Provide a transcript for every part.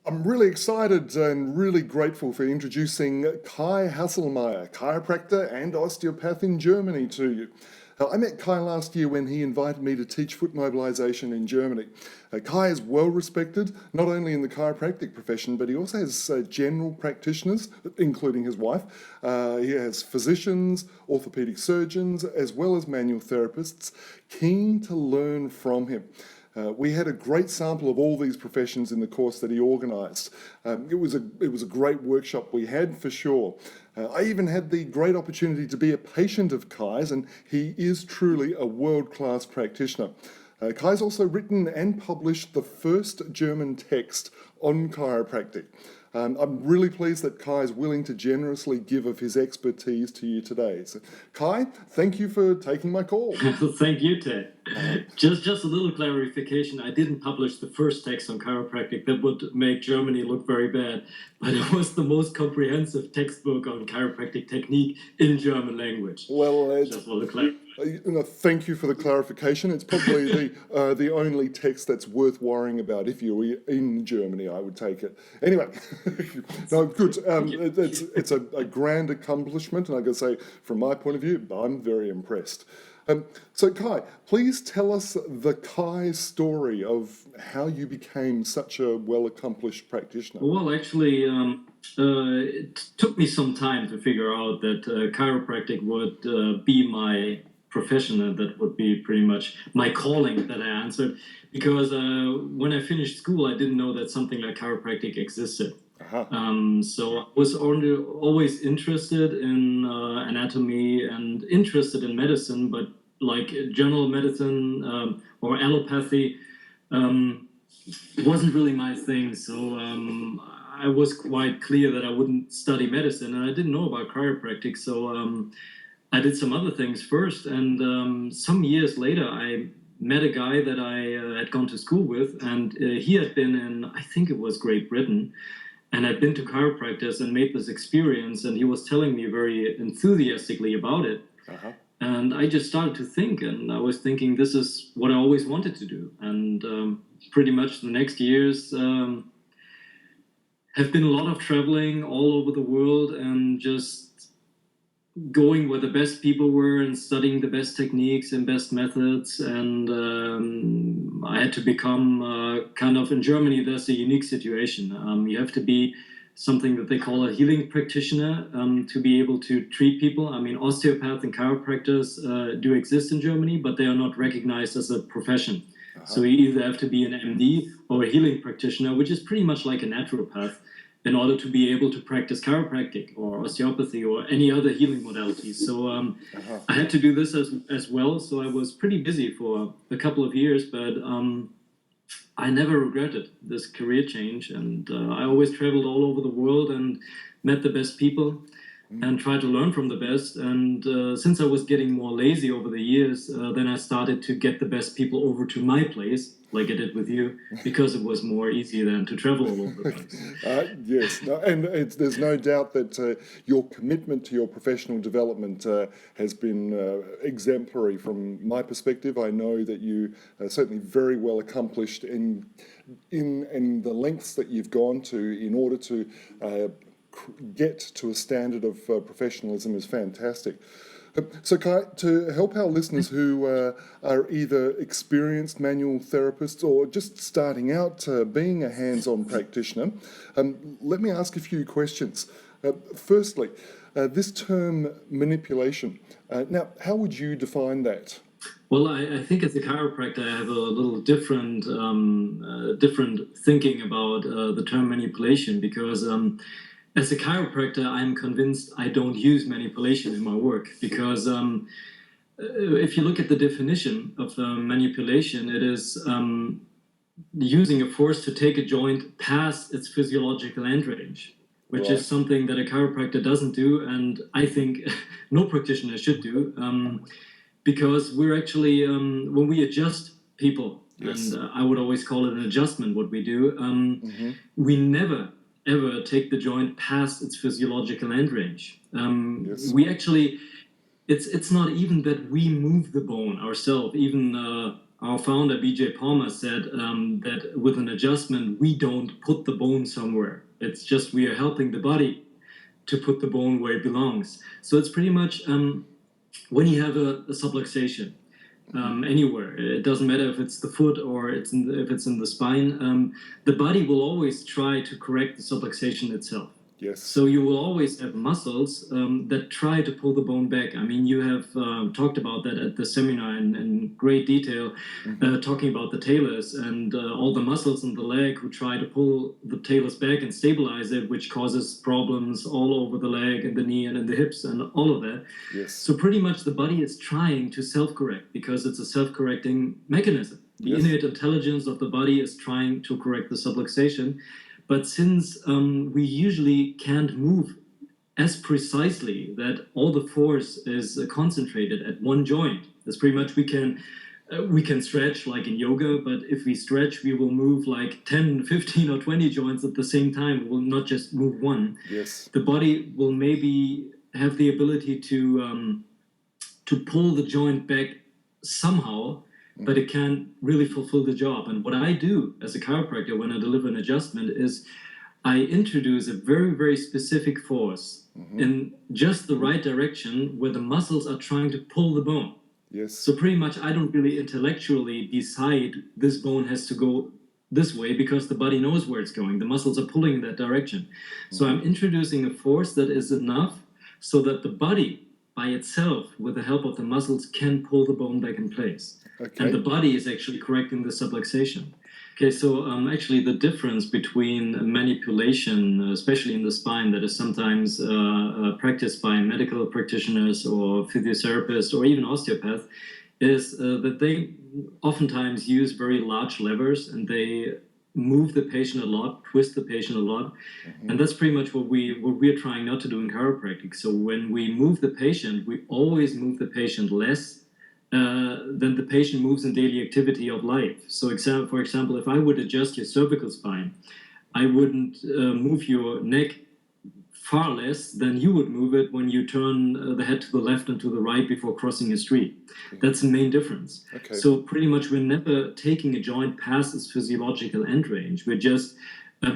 I'm really excited and really grateful for introducing Kai Haselmeyer, chiropractor and osteopath in Germany to you. I met Kai last year when he invited me to teach foot mobilization in Germany. Kai is well respected, not only in the chiropractic profession, but he also has general practitioners, including his wife. He has physicians, orthopedic surgeons, as well as manual therapists, keen to learn from him. We had a great sample of all these professions in the course that he organised. It was a great workshop we had, for sure. I even had the great opportunity to be a patient of Kai's, and he is truly a world-class practitioner. Kai's also written and published the first German text on chiropractic. I'm really pleased that Kai is willing to generously give of his expertise to you today. So, Kai, thank you for taking my call. Thank you, Ted. Just a little clarification. I didn't publish the first text on chiropractic. That would make Germany look very bad. But it was the most comprehensive textbook on chiropractic technique in German language. Well, just want to clarify. Thank you for the clarification. It's probably the only text that's worth worrying about. If you were in Germany, I would take it. Anyway, no, good. It's a grand accomplishment, and I got to say, from my point of view, I'm very impressed. So Kai, please tell us the Kai story of how you became such a well-accomplished practitioner. Well, actually, it took me some time to figure out that chiropractic would be my profession, and that would be pretty much my calling that I answered. Because when I finished school, I didn't know that something like chiropractic existed. So I was always interested in anatomy and interested in medicine, but like general medicine or allopathy wasn't really my thing. So I was quite clear that I wouldn't study medicine, and I didn't know about chiropractic. So I did some other things first, and some years later I met a guy that I had gone to school with, and he had been in, I think it was Great Britain, and I'd been to chiropractors and made this experience, and he was telling me very enthusiastically about it. And I just started to think, and I was thinking, this is what I always wanted to do. And pretty much the next years have been a lot of traveling all over the world and just going where the best people were and studying the best techniques and best methods. And I had to become kind of, in Germany, there's a unique situation. You have to be something that they call a healing practitioner to be able to treat people. I mean, osteopaths and chiropractors do exist in Germany, but they are not recognized as a profession. So you either have to be an MD or a healing practitioner, which is pretty much like a naturopath, in order to be able to practice chiropractic or osteopathy or any other healing modalities. So I had to do this as well. So I was pretty busy for a couple of years, but I never regretted this career change. And I always traveled all over the world and met the best people and tried to learn from the best. And since I was getting more lazy over the years, then I started to get the best people over to my place, like I did with you, because it was more easy than to travel all over the place. Yes, no, and there's no doubt that your commitment to your professional development has been exemplary from my perspective. I know that you are certainly very well accomplished in the lengths that you've gone to in order to get to a standard of professionalism is fantastic. So Kai, to help our listeners who are either experienced manual therapists or just starting out being a hands-on practitioner, let me ask a few questions. Firstly, this term manipulation, now how would you define that? Well, I think as a chiropractor I have a little different thinking about the term manipulation, because as a chiropractor, I'm convinced I don't use manipulation in my work, because if you look at the definition of manipulation, it is using a force to take a joint past its physiological end range, which is something that a chiropractor doesn't do, and I think no practitioner should do, because we're actually, when we adjust people, and I would always call it an adjustment, what we do, we never ever take the joint past its physiological end range. We actually, it's not even that we move the bone ourselves, even our founder, B.J. Palmer, said that with an adjustment, we don't put the bone somewhere. It's just we are helping the body to put the bone where it belongs. So it's pretty much when you have a subluxation anywhere, it doesn't matter if it's the foot or if it's in the spine, the body will always try to correct the subluxation itself. Yes. So you will always have muscles that try to pull the bone back. I mean, you have talked about that at the seminar in great detail, talking about the talus and all the muscles in the leg who try to pull the talus back and stabilize it, which causes problems all over the leg and the knee and in the hips and all of that. Yes. So pretty much the body is trying to self-correct because it's a self-correcting mechanism. The Yes. innate intelligence of the body is trying to correct the subluxation. But since we usually can't move as precisely that all the force is concentrated at one joint, that's pretty much we can stretch like in yoga, but if we stretch, we will move like 10, 15 or 20 joints at the same time. We will not just move one. Yes. The body will maybe have the ability to pull the joint back somehow, but it can't really fulfill the job. And what I do as a chiropractor when I deliver an adjustment is I introduce a very, very specific force in just the right direction where the muscles are trying to pull the bone. Yes. So pretty much I don't really intellectually decide this bone has to go this way because the body knows where it's going. The muscles are pulling in that direction. So I'm introducing a force that is enough so that the body by itself, with the help of the muscles, can pull the bone back in place. Okay. And the body is actually correcting the subluxation. Okay, so actually the difference between manipulation, especially in the spine, that is sometimes practiced by medical practitioners or physiotherapists or even osteopaths, is that they oftentimes use very large levers and they move the patient a lot, twist the patient a lot. And that's pretty much what we're trying not to do in chiropractic. So when we move the patient, we always move the patient less than the patient moves in daily activity of life. So for example, if I would adjust your cervical spine, I wouldn't move your neck far less than you would move it when you turn the head to the left and to the right before crossing a street. That's the main difference. Okay. So pretty much we're never taking a joint past its physiological end range. We're just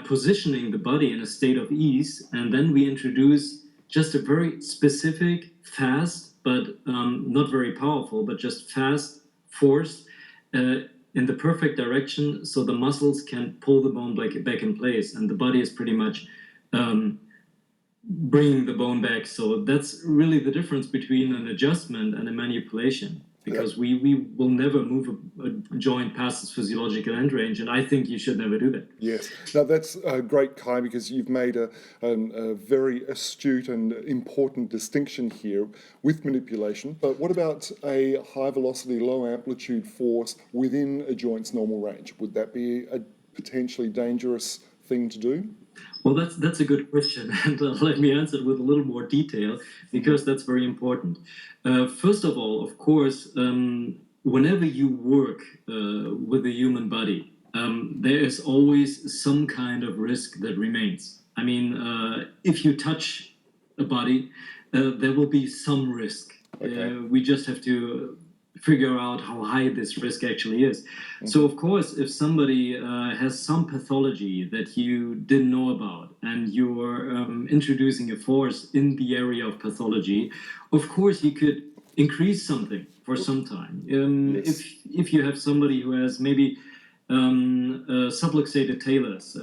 positioning the body in a state of ease, and then we introduce just a very specific, fast, but not very powerful, but just fast force in the perfect direction so the muscles can pull the bone back in place, and the body is pretty much bringing the bone back. So that's really the difference between an adjustment and a manipulation, because we will never move a joint past its physiological end range, and I think you should never do that. Yes. Now that's great, Kai, because you've made a very astute and important distinction here with manipulation. But what about a high velocity, low amplitude force within a joint's normal range? Would that be a potentially dangerous thing to do? Well, that's a good question, and let me answer it with a little more detail, because that's very important. First of all, of course, whenever you work with the human body, there is always some kind of risk that remains. I mean, if you touch a body, there will be some risk. Okay. We just have to figure out how high this risk actually is. So of course, if somebody has some pathology that you didn't know about and you're introducing a force in the area of pathology, of course you could increase something for some time. Yes. If you have somebody who has maybe subluxated talus,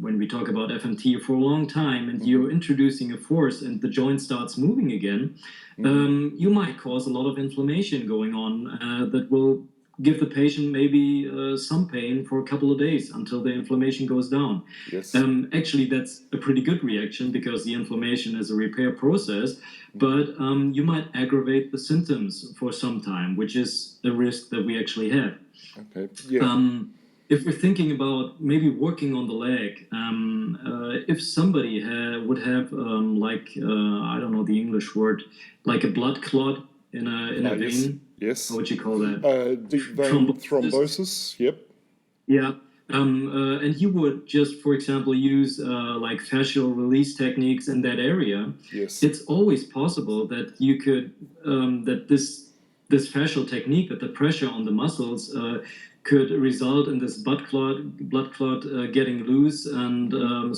when we talk about FMT, for a long time, and you're introducing a force and the joint starts moving again, you might cause a lot of inflammation going on that will give the patient maybe some pain for a couple of days until the inflammation goes down. Yes. Actually, that's a pretty good reaction because the inflammation is a repair process, but you might aggravate the symptoms for some time, which is a risk that we actually have. Okay. Yeah. If we're thinking about maybe working on the leg, if somebody would have I don't know the English word, like a blood clot in a vein. Yes. What would you call that? Deep vein thrombosis. Yep. Yeah. And you would just, for example, use like fascial release techniques in that area. Yes. It's always possible that you could that this fascial technique, that the pressure on the muscles could result in this blood clot getting loose and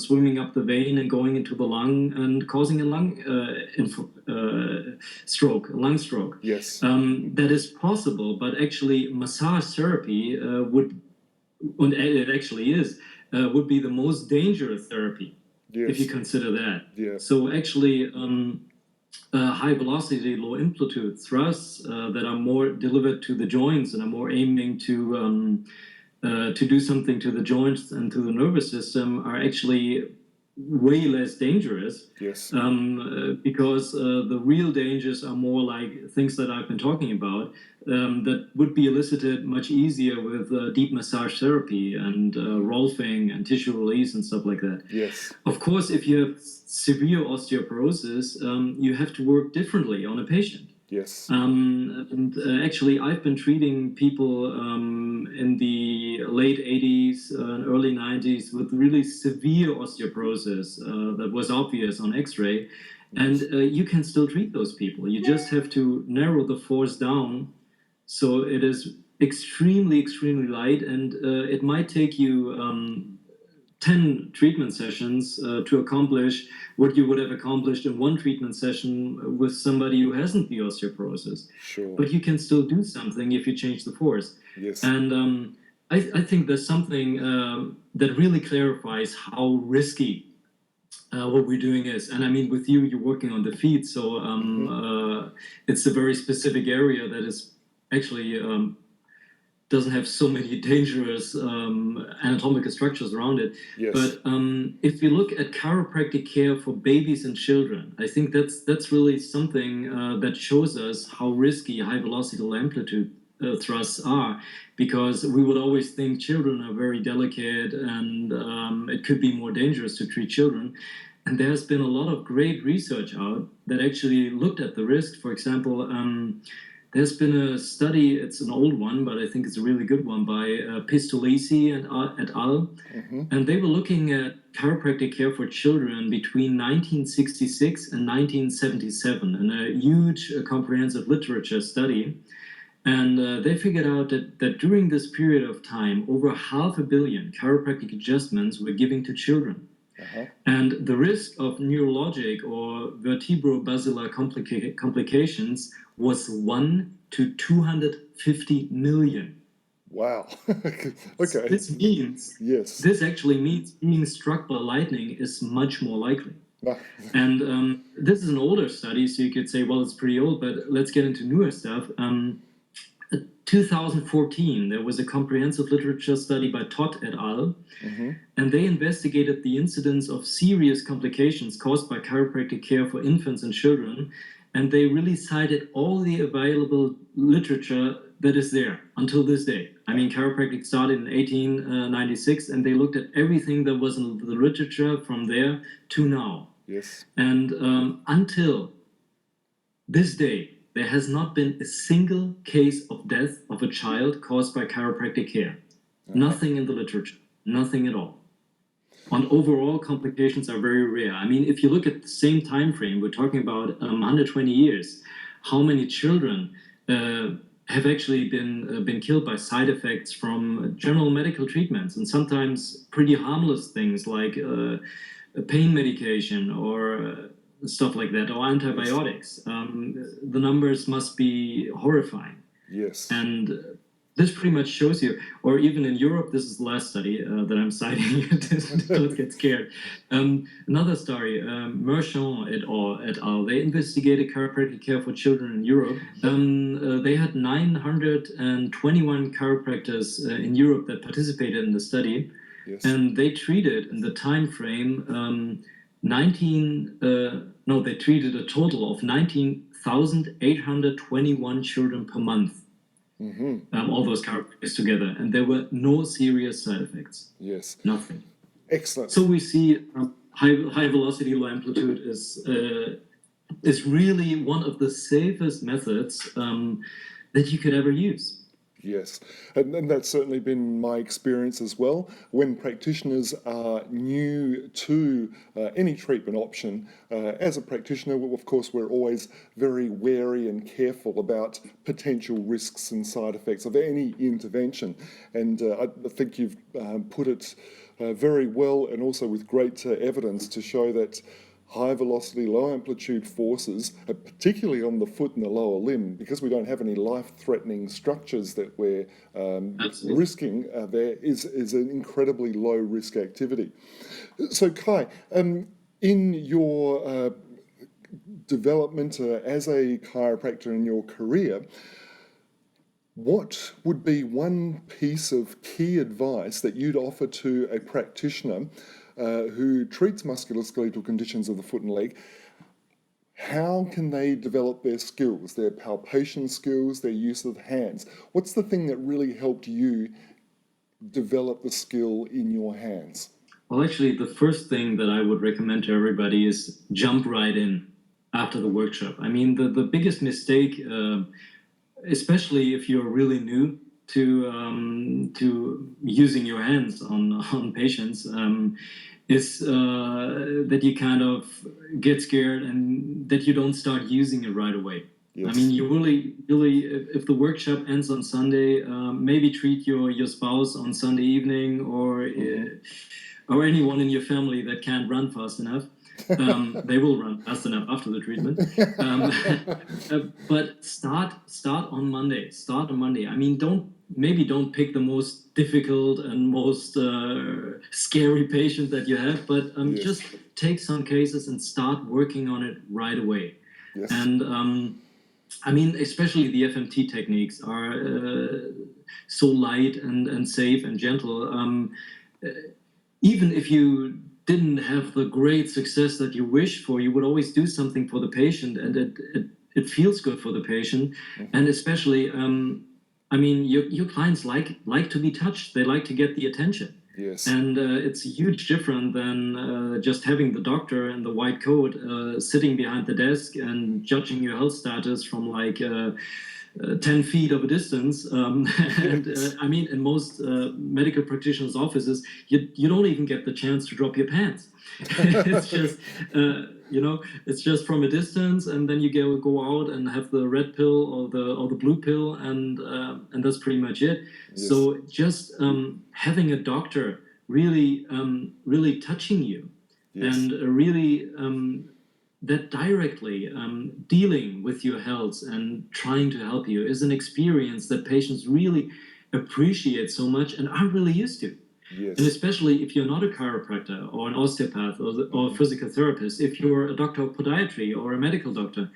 swimming up the vein and going into the lung and causing a lung stroke. Yes. That is possible, but actually massage therapy would, and it actually is, would be the most dangerous therapy, if you consider that. Yes. So actually, high velocity, low amplitude thrusts that are more delivered to the joints and are more aiming to do something to the joints and to the nervous system are actually way less dangerous. Yes. Because the real dangers are more like things that I've been talking about that would be elicited much easier with deep massage therapy and rolfing and tissue release and stuff like that. Yes. Of course, if you have severe osteoporosis, you have to work differently on a patient. Yes. And actually, I've been treating people in the late 80s and early 90s with really severe osteoporosis that was obvious on X-ray. And you can still treat those people. You just have to narrow the force down so it is extremely, extremely light. And it might take you 10 treatment sessions to accomplish what you would have accomplished in one treatment session with somebody who hasn't the osteoporosis. Sure. But you can still do something if you change the force. Yes. And I think there's something that really clarifies how risky what we're doing is. And I mean, with you, you're working on the feet, so it's a very specific area that is actually doesn't have so many dangerous anatomical structures around it. Yes. But if you look at chiropractic care for babies and children, I think that's really something that shows us how risky high velocity low amplitude thrusts are, because we would always think children are very delicate and it could be more dangerous to treat children. And there's been a lot of great research out that actually looked at the risk. For example, there's been a study, it's an old one, but I think it's a really good one, by Pistolesi and et al. Mm-hmm. And they were looking at chiropractic care for children between 1966 and 1977 in a huge comprehensive literature study. And they figured out that during this period of time, over 500 million chiropractic adjustments were given to children. Uh-huh. And the risk of neurologic or vertebro-basilar complications was 1 to 250 million. Wow. Okay. This means, Yes. this actually means being struck by lightning is much more likely. Ah. And this is an older study, so you could say, well, it's pretty old, but let's get into newer stuff. 2014, there was a comprehensive literature study by Todd et al. Mm-hmm. And they investigated the incidence of serious complications caused by chiropractic care for infants and children. And they really cited all the available literature that is there until this day. I mean, chiropractic started in 1896, and they looked at everything that was in the literature from there to now. Yes. And until this day, there has not been a single case of death of a child caused by chiropractic care. Uh-huh. Nothing in the literature, nothing at all. And overall, complications are very rare. I mean, if you look at the same time frame, we're talking about 120 years, how many children have actually been killed by side effects from general medical treatments, and sometimes pretty harmless things like pain medication or stuff like that, or antibiotics. The numbers must be horrifying. Yes. And this pretty much shows you, or even in Europe, this is the last study that I'm citing, don't get scared. Another story, Merchant et al. They investigated chiropractic care for children in Europe. They had 921 chiropractors in Europe that participated in the study. Yes. And they treated in the time frame they treated a total of 19,821 children per month. Mm-hmm. All those chiropractors together, and there were no serious side effects. Yes. Nothing. Excellent. So we see high velocity, low amplitude is really one of the safest methods that you could ever use. Yes, and that's certainly been my experience as well. When practitioners are new to any treatment option, as a practitioner, well, of course, we're always very wary and careful about potential risks and side effects of any intervention. And I think you've put it very well, and also with great evidence to show that high velocity, low amplitude forces, particularly on the foot and the lower limb, because we don't have any life-threatening structures that we're risking, there is an incredibly low-risk activity. So Kai, in your development as a chiropractor in your career, what would be one piece of key advice that you'd offer to a practitioner who treats musculoskeletal conditions of the foot and leg? How can they develop their skills, their palpation skills, their use of the hands? What's the thing that really helped you develop the skill in your hands? Well, actually, the first thing that I would recommend to everybody is jump right in after the workshop. I mean, the biggest mistake, especially if you're really new to using your hands on patients, is that you kind of get scared and that you don't start using it right away. Yes. I mean, you really, if the workshop ends on Sunday, maybe treat your spouse on Sunday evening, or anyone in your family that can't run fast enough. They will run fast enough after the treatment. But start on Monday. Start on Monday. I mean, don't pick the most difficult and most scary patient that you have, but yes, just take some cases and start working on it right away. Yes. And I mean, especially the FMT techniques are so light and safe and gentle. Even if you didn't have the great success that you wish for, you would always do something for the patient, and it feels good for the patient. Mm-hmm. And especially, I mean, your clients like to be touched. They like to get the attention. Yes. And it's a huge difference than just having the doctor in the white coat sitting behind the desk and judging your health status from like 10 feet of a distance. And I mean, in most medical practitioners' offices, you don't even get the chance to drop your pants. It's just, it's just from a distance, and then you go out and have the red pill or the blue pill, and that's pretty much it. Yes. So just having a doctor really touching you, yes, and really that directly dealing with your health and trying to help you is an experience that patients really appreciate so much and are really used to. Yes. And especially if you're not a chiropractor or an osteopath or a physical therapist, if you're a doctor of podiatry or a medical doctor,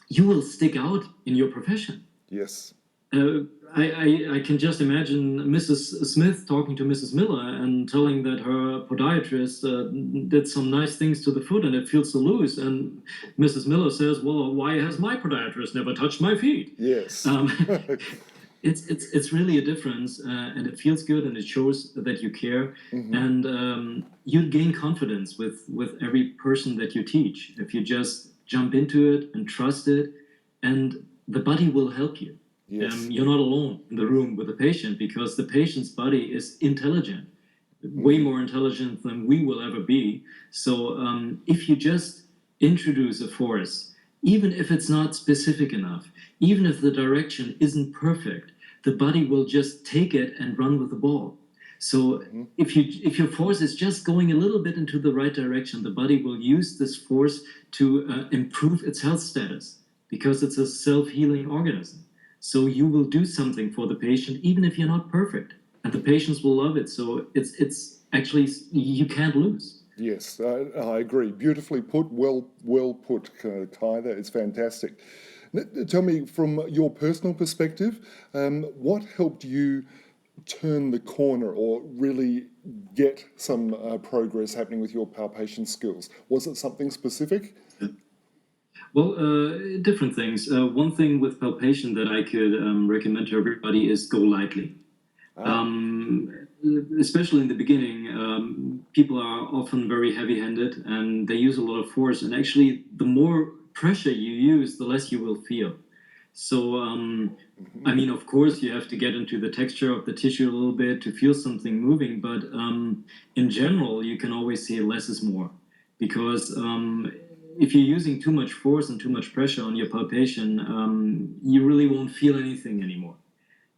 you will stick out in your profession. Yes. I can just imagine Mrs. Smith talking to Mrs. Miller and telling that her podiatrist did some nice things to the foot and it feels so loose. And Mrs. Miller says, well, why has my podiatrist never touched my feet? Yes. It's really a difference, and it feels good, and it shows that you care. Mm-hmm. And you gain confidence with every person that you teach if you just jump into it and trust it, and the body will help you. Yes. You're not alone in the room with the patient, because the patient's body is intelligent, way more intelligent than we will ever be. So if you just introduce a force, even if it's not specific enough, even if the direction isn't perfect, the body will just take it and run with the ball. So if your force is just going a little bit into the right direction, the body will use this force to improve its health status, because it's a self-healing organism. So you will do something for the patient, even if you're not perfect, and the patients will love it. So it's actually, you can't lose. Yes, I agree. Beautifully put, well put, Kai. That is fantastic. Tell me, from your personal perspective, what helped you turn the corner or really get some progress happening with your palpation skills? Was it something specific? Well, different things. One thing with palpation that I could recommend to everybody is go lightly. Especially in the beginning, people are often very heavy-handed and they use a lot of force. And actually, the more pressure you use, the less you will feel. So, I mean, of course, you have to get into the texture of the tissue a little bit to feel something moving, but in general, you can always say less is more. Because if you're using too much force and too much pressure on your palpation, you really won't feel anything anymore.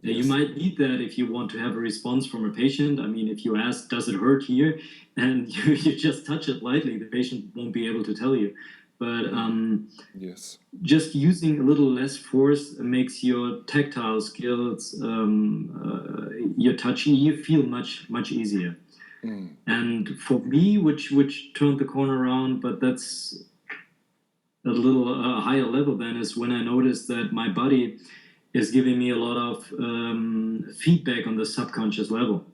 Yes. You might need that if you want to have a response from a patient. I mean, if you ask, does it hurt here? And you just touch it lightly, the patient won't be able to tell you. But Yes. just using a little less force makes your tactile skills, your touching, you feel much easier. And for me, which turned the corner around, but that's a little higher level then, is when I noticed that my body is giving me a lot of feedback on the subconscious level.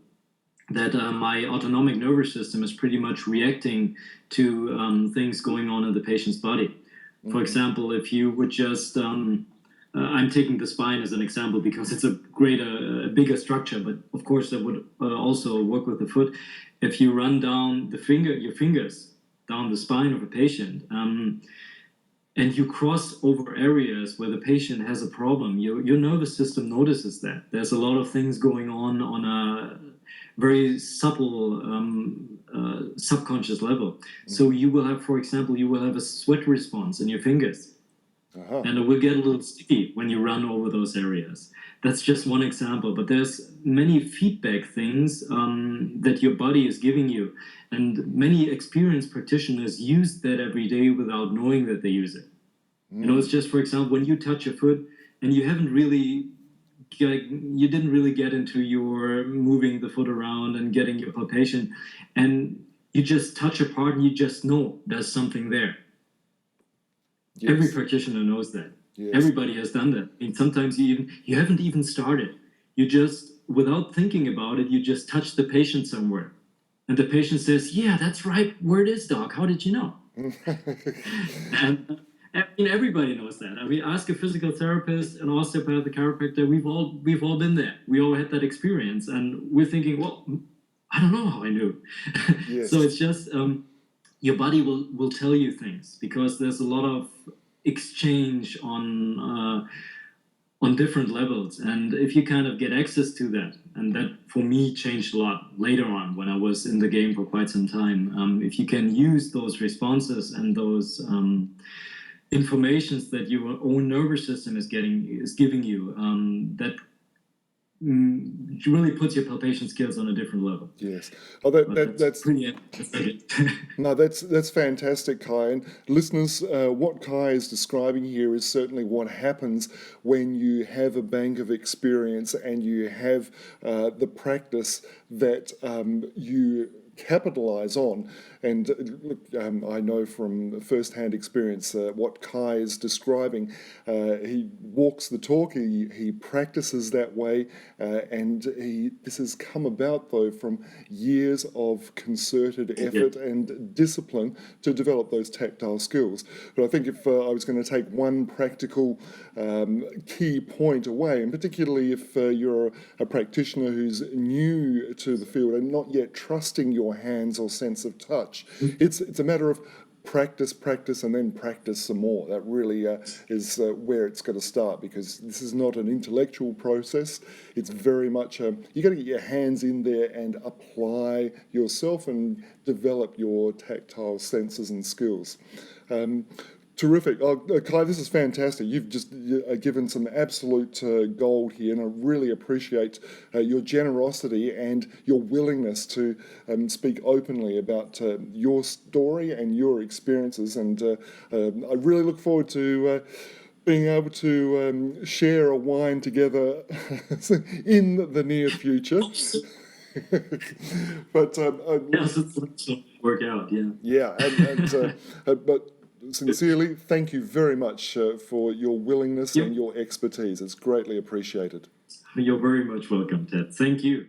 That my autonomic nervous system is pretty much reacting to things going on in the patient's body. For example, if you would just, I'm taking the spine as an example because it's a bigger structure, but of course that would also work with the foot. If you run down your fingers down the spine of a patient, and you cross over areas where the patient has a problem, your nervous system notices that. There's a lot of things going on a very subtle subconscious level. So you will have, for example, you will have a sweat response in your fingers. And it will get a little sticky when you run over those areas. That's just one example, but there's many feedback things that your body is giving you. And many experienced practitioners use that every day without knowing that they use it. You know, it's just, for example, when you touch a foot and you didn't really get into your moving the foot around and getting your palpation, and you just touch a part and you just know there's something there. Yes. Every practitioner knows that. Yes. Everybody has done that. I mean, sometimes you haven't even started. You just, without thinking about it, you just touch the patient somewhere. And the patient says, yeah, that's right. Where it is, doc. How did you know? And I mean, everybody knows that. I mean, ask a physical therapist, an osteopath, a chiropractor. We've all been there. We all had that experience. And we're thinking, well, I don't know how I knew. Yes. So it's just... your body will tell you things because there's a lot of exchange on different levels, and if you kind of get access to that, and that for me changed a lot later on when I was in the game for quite some time. If you can use those responses and those informations that your own nervous system is giving you, that really puts your palpation skills on a different level. Yes. Oh, that's pretty. No, that's fantastic, Kai. And listeners, what Kai is describing here is certainly what happens when you have a bank of experience and you have the practice that you capitalize on. And look, I know from first-hand experience what Kai is describing. He walks the talk, he practices that way, and this has come about, though, from years of concerted effort and discipline to develop those tactile skills. But I think if I was going to take one practical key point away, and particularly if you're a practitioner who's new to the field and not yet trusting your hands or sense of touch, it's a matter of practice, and then practice some more. That really is where it's going to start, because this is not an intellectual process. It's very much, you got to get your hands in there and apply yourself and develop your tactile senses and skills. Terrific. Oh, Kai, this is fantastic. You've just given some absolute gold here, and I really appreciate your generosity and your willingness to speak openly about your story and your experiences. And I really look forward to being able to share a wine together in the near future. But yes, it's work out. Yeah. Yeah, but. Sincerely, thank you very much for your willingness and your expertise. It's greatly appreciated. You're very much welcome, Ted. Thank you.